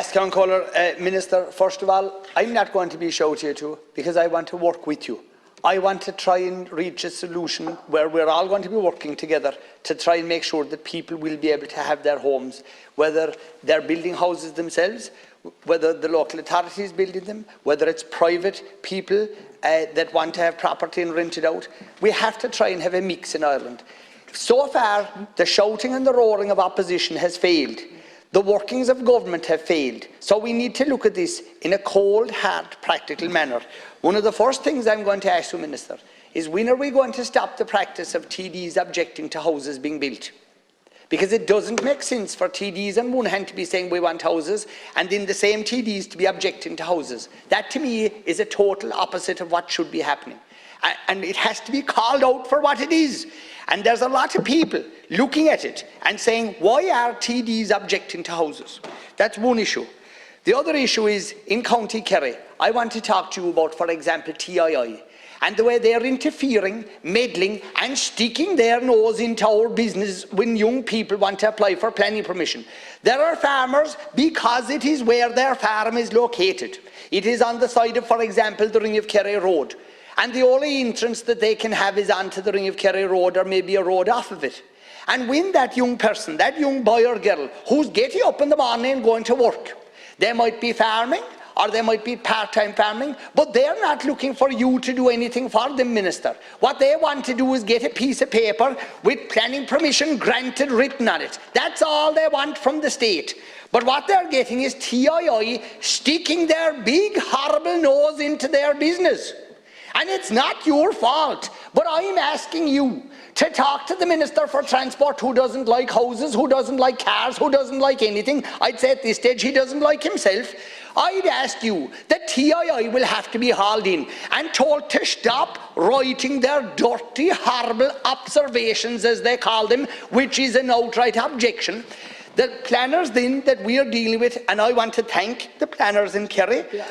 Thanks, Councillor. Minister, first of all, I'm not going to be shouty at you because I want to work with you. I want to try and reach a solution where we're all going to be working together to try and make sure that people will be able to have their homes, whether they're building houses themselves, whether the local authority is building them, whether it's private people that want to have property and rent it out. We have to try and have a mix in Ireland. So far, the shouting and the roaring of opposition has failed. The workings of government have failed. So we need to look at this in a cold, hard, practical manner. One of the first things I'm going to ask you, Minister, is when are we going to stop the practice of TDs objecting to houses being built? Because it doesn't make sense for TDs on one hand to be saying we want houses and then the same TDs to be objecting to houses. That to me is a total opposite of what should be happening. And it has to be called out for what it is. And there's a lot of people looking at it and saying, why are TDs objecting to houses? That's one issue. The other issue is, in County Kerry, I want to talk to you about, for example, TII, and the way they're interfering, meddling, and sticking their nose into our business when young people want to apply for planning permission. There are farmers, because it is where their farm is located. It is on the side of, for example, the Ring of Kerry Road. And the only entrance that they can have is onto the Ring of Kerry Road or maybe a road off of it. And when that young person, that young boy or girl, who's getting up in the morning and going to work, they might be farming or they might be part-time farming, but they're not looking for you to do anything for them, Minister. What they want to do is get a piece of paper with planning permission granted written on it. That's all they want from the state. But what they're getting is TII sticking their big, horrible nose into their business. And it's not your fault, but I'm asking you to talk to the Minister for Transport who doesn't like houses, who doesn't like cars, who doesn't like anything. I'd say at this stage he doesn't like himself. I'd ask you that TII will have to be hauled in and told to stop writing their dirty, horrible observations, as they call them, which is an outright objection. The planners then that we are dealing with, and I want to thank the planners in Kerry. Yeah,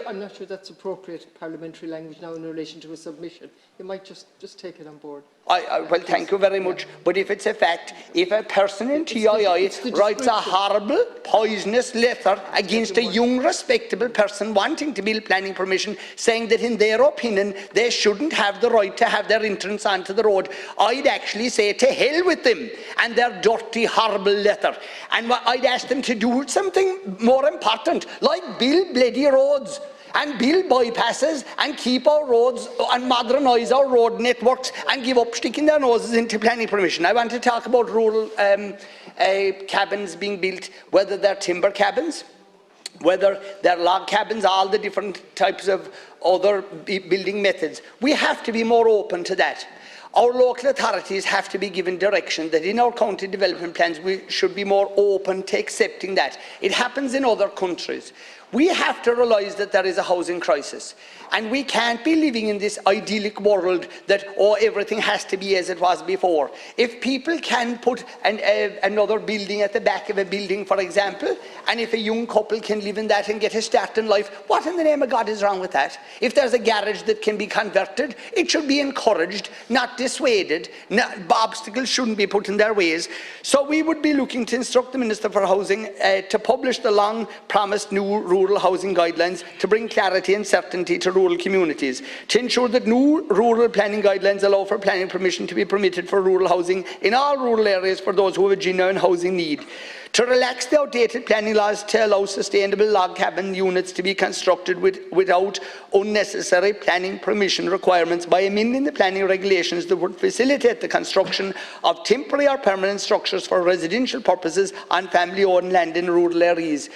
I'm not sure that's appropriate parliamentary language now in relation to a submission. You might just take it on board. Well, thank you very much. But if it's a fact, if a person in TII writes a horrible, poisonous letter against a young, respectable person wanting to build planning permission, saying that in their opinion they shouldn't have the right to have their entrance onto the road, I'd actually say to hell with them and their dirty, horrible letter. And I'd ask them to do something more important, like build bloody roads and build bypasses and keep our roads and modernise our road networks and give up sticking their noses into planning permission. I want to talk about rural cabins being built, whether they're timber cabins, whether they're log cabins, all the different types of other building methods. We have to be more open to that. Our local authorities have to be given direction that in our county development plans we should be more open to accepting that. It happens in other countries. We have to realise that there is a housing crisis, and we can't be living in this idyllic world that, oh, everything has to be as it was before. If people can put another building at the back of a building, for example, and if a young couple can live in that and get a start in life, what in the name of God is wrong with that? If there's a garage that can be converted, it should be encouraged, not dissuaded. Obstacles shouldn't be put in their ways. So we would be looking to instruct the Minister for Housing to publish the long-promised new rural housing guidelines to bring clarity and certainty to rural communities, to ensure that new rural planning guidelines allow for planning permission to be permitted for rural housing in all rural areas for those who have a genuine housing need, to relax the outdated planning laws to allow sustainable log cabin units to be constructed without unnecessary planning permission requirements by amending the planning regulations that would facilitate the construction of temporary or permanent structures for residential purposes on family-owned land in rural areas.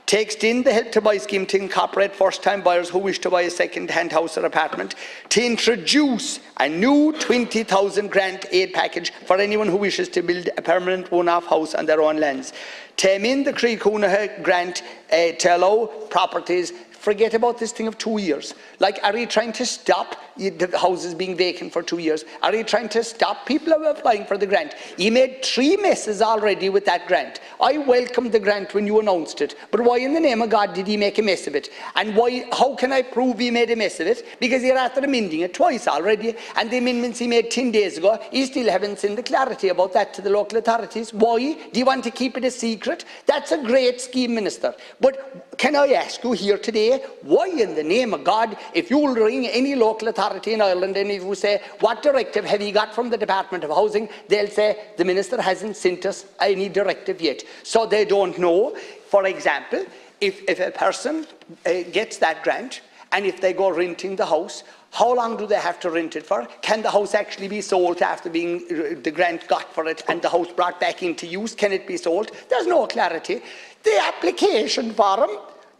To extend the Help to Buy scheme to incorporate first-time buyers who wish to buy a second-hand house or apartment, to introduce a new 20,000 grant aid package for anyone who wishes to build a permanent one-off house on their own lands, to amend the Creed Cúnaithe grant to allow properties forget about this thing of 2 years. Like, are you trying to stop the houses being vacant for 2 years? Are you trying to stop people who are applying for the grant? He made 3 messes already with that grant. I welcomed the grant when you announced it, but why in the name of God did he make a mess of it? And why? How can I prove he made a mess of it? Because you're after amending it twice already, and the amendments he made 10 days ago, he still haven't sent the clarity about that to the local authorities. Why? Do you want to keep it a secret? That's a great scheme, Minister. But can I ask you here today, why in the name of God, if you will ring any local authority in Ireland and if you say, what directive have you got from the Department of Housing? They'll say, the Minister hasn't sent us any directive yet. So they don't know. For example, if a person gets that grant, and if they go renting the house, how long do they have to rent it for? Can the house actually be sold after being the grant got for it and the house brought back into use? Can it be sold? There's no clarity. The application form,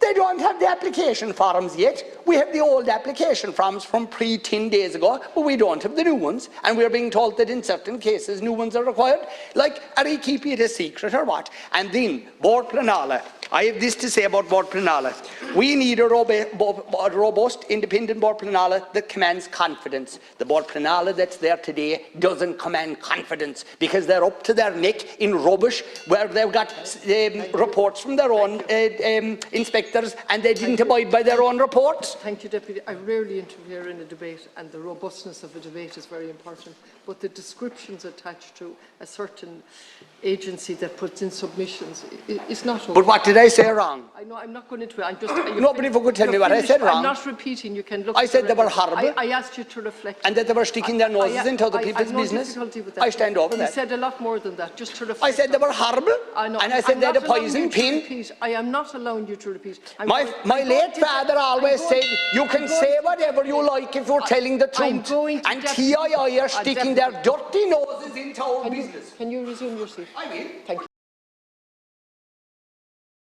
they don't have the application forms yet. We have the old application forms from pre-10 days ago, but we don't have the new ones. And we're being told that in certain cases, new ones are required. Like, are you keeping it a secret or what? And then, Bord Pleanála. I have this to say about Bord Pleanála. We need a robust, independent Bord Pleanála that commands confidence. The Bord Pleanála that's there today doesn't command confidence because they're up to their neck in rubbish where they've got reports from their own inspectors and they didn't abide by their own reports. Thank you, Deputy. I rarely interfere in a debate, and the robustness of a debate is very important. But the descriptions attached to a certain agency that puts in submissions is not okay. But what did I say wrong? I know, I'm not going into it. I'm just. Nobody could tell me what I said wrong. I'm not repeating. You can look. I said they were horrible. I asked you to reflect. And that they were sticking their noses into other people's business. I stand over that. You said a lot more than that. Just to reflect. I said they were horrible. I know. And I said they had a poison pin. I am not allowing you to repeat. My late father always said, you can say whatever you like if you're telling the truth. And TII are sticking their dirty noses into our business. Can you resume your seat? I will. Thank you.